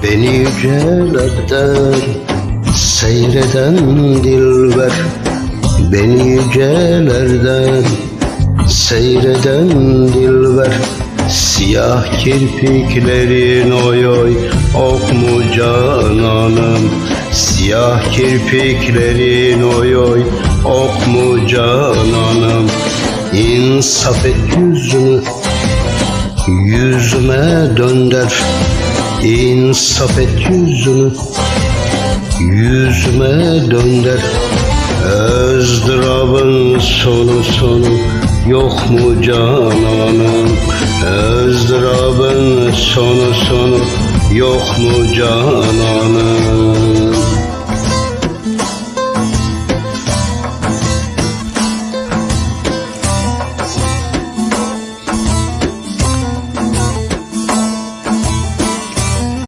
Beni yücelerden seyreden dilber, beni yücelerden seyreden dilber. Siyah kirpiklerin oy oy ok mu cananım, siyah kirpiklerin oy oy ok mu cananım. İnsaf et yüzünü yüzüme dönder, İnsaf et yüzünü yüzüme dönder. Özdırabın sonu yok mu cananım, Özdırabın sonu yok mu cananım.